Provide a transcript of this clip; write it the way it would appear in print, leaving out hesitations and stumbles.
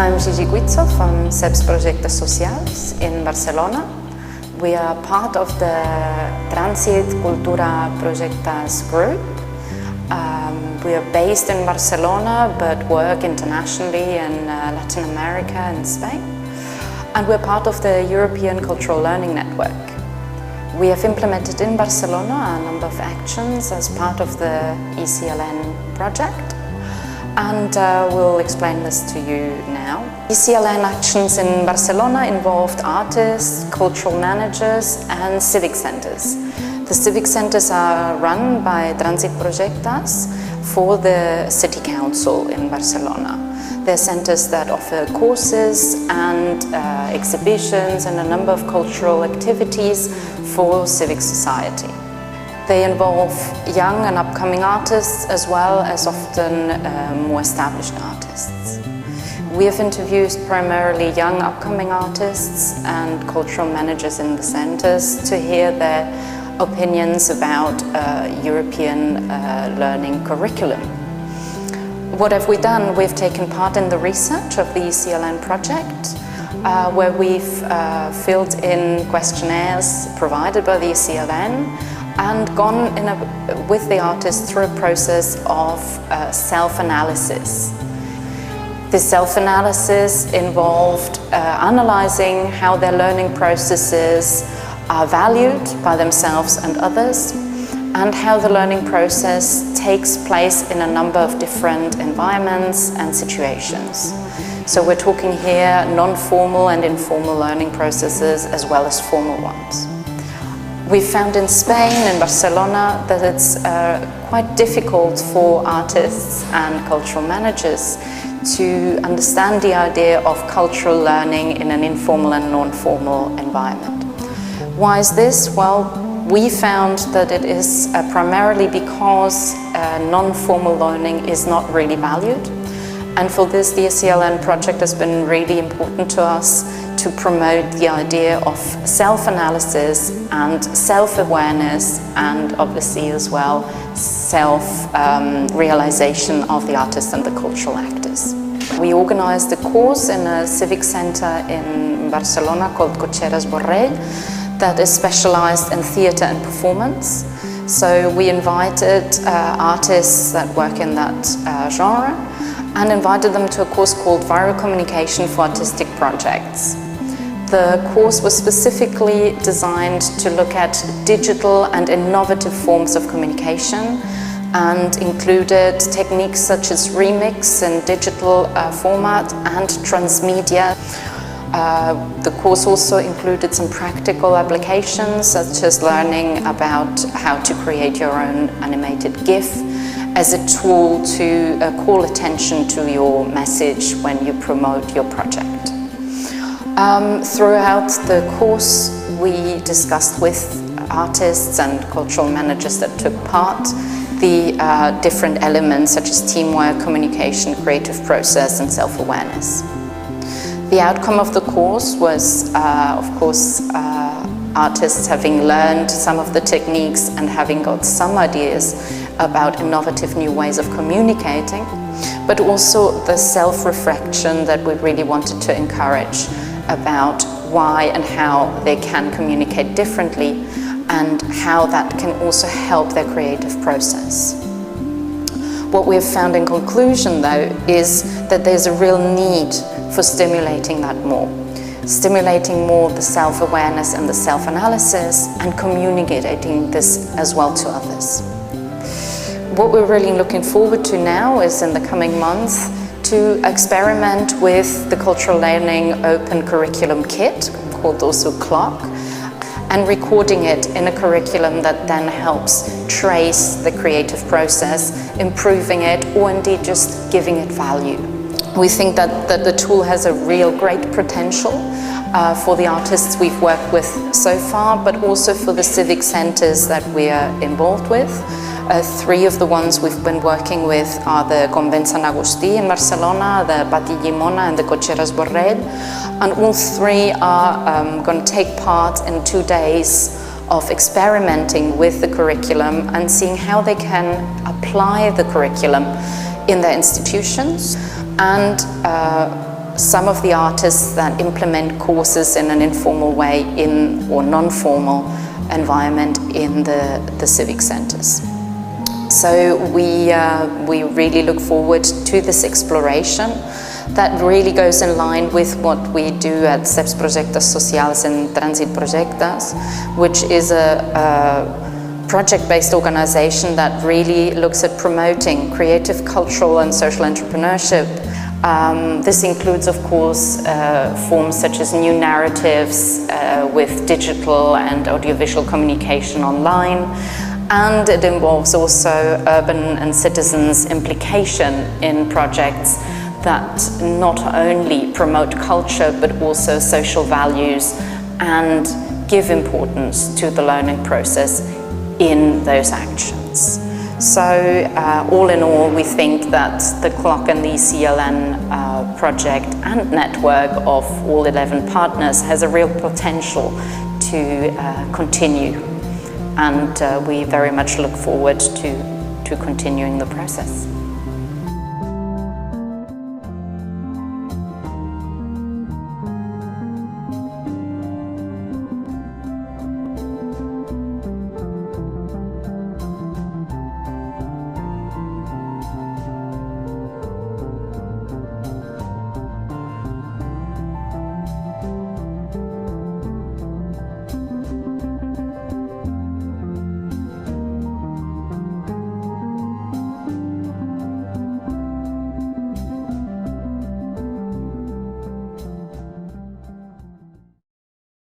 I'm Gigi Guizzo from CEPS Proyectos Socials in Barcelona. We are part of the Transit Cultura Projectas group. We are based in Barcelona but work internationally in Latin America and Spain. And we're part of the European Cultural Learning Network. We have implemented in Barcelona a number of actions as part of the ECLN project. And we'll explain this to you now. ECLN actions in Barcelona involved artists, cultural managers and civic centers. The civic centers are run by Transit Projectas for the city council in Barcelona. They're centers that offer courses and exhibitions and a number of cultural activities for civic society. They involve young and upcoming artists as well as often more established artists. We have interviewed primarily young upcoming artists and cultural managers in the centers to hear their opinions about European learning curriculum. What have we done? We've taken part in the research of the ECLN project, where we've filled in questionnaires provided by the ECLN and gone with the artists through a process of self-analysis. This self-analysis involved analyzing how their learning processes are valued by themselves and others, and how the learning process takes place in a number of different environments and situations. So we're talking here non-formal and informal learning processes as well as formal ones. We found in Spain, in Barcelona, that it's quite difficult for artists and cultural managers to understand the idea of cultural learning in an informal and non-formal environment. Why is this? Well, we found that it is primarily because non-formal learning is not really valued. And for this, the ECLN project has been really important to us to promote the idea of self-analysis and self-awareness, and obviously as well self-realization of the artists and the cultural actors. We organized a course in a civic center in Barcelona called Cotxeres Borrell that is specialized in theater and performance. So we invited artists that work in that genre and invited them to a course called Viral Communication for Artistic Projects. The course was specifically designed to look at digital and innovative forms of communication and included techniques such as remix in digital format and transmedia. The course also included some practical applications, such as learning about how to create your own animated GIF as a tool to call attention to your message when you promote your project. Throughout the course, we discussed with artists and cultural managers that took part the different elements such as teamwork, communication, creative process, and self-awareness. The outcome of the course was, of course, artists having learned some of the techniques and having got some ideas about innovative new ways of communicating, but also the self-reflection that we really wanted to encourage about why and how they can communicate differently and how that can also help their creative process. What we have found in conclusion, though, is that there's a real need for stimulating that more. Stimulating more the self-awareness and the self-analysis and communicating this as well to others. What we're really looking forward to now is in the coming months to experiment with the Cultural Learning Open Curriculum Kit, called also CLOC, and recording it in a curriculum that then helps trace the creative process, improving it, or indeed just giving it value. We think that the tool has a real great potential for the artists we've worked with so far, but also for the civic centers that we are involved with. Three of the ones we've been working with are the Convent Sant Agustí in Barcelona, the Pati Llimona and the Cotxeres Borrell, and all three are going to take part in 2 days of experimenting with the curriculum and seeing how they can apply the curriculum in their institutions and some of the artists that implement courses in an informal way or non-formal environment in the civic centers. So we really look forward to this exploration that really goes in line with what we do at CEPS Proyectos Sociales and Transit Proyectas, which is a project-based organization that really looks at promoting creative, cultural and social entrepreneurship. This includes, of course, forms such as new narratives with digital and audiovisual communication online, and it involves also urban and citizens' implication in projects that not only promote culture but also social values and give importance to the learning process in those actions. So all in all, we think that the CLOC and the ECLN project and network of all 11 partners has a real potential to continue, and we very much look forward to continuing the process.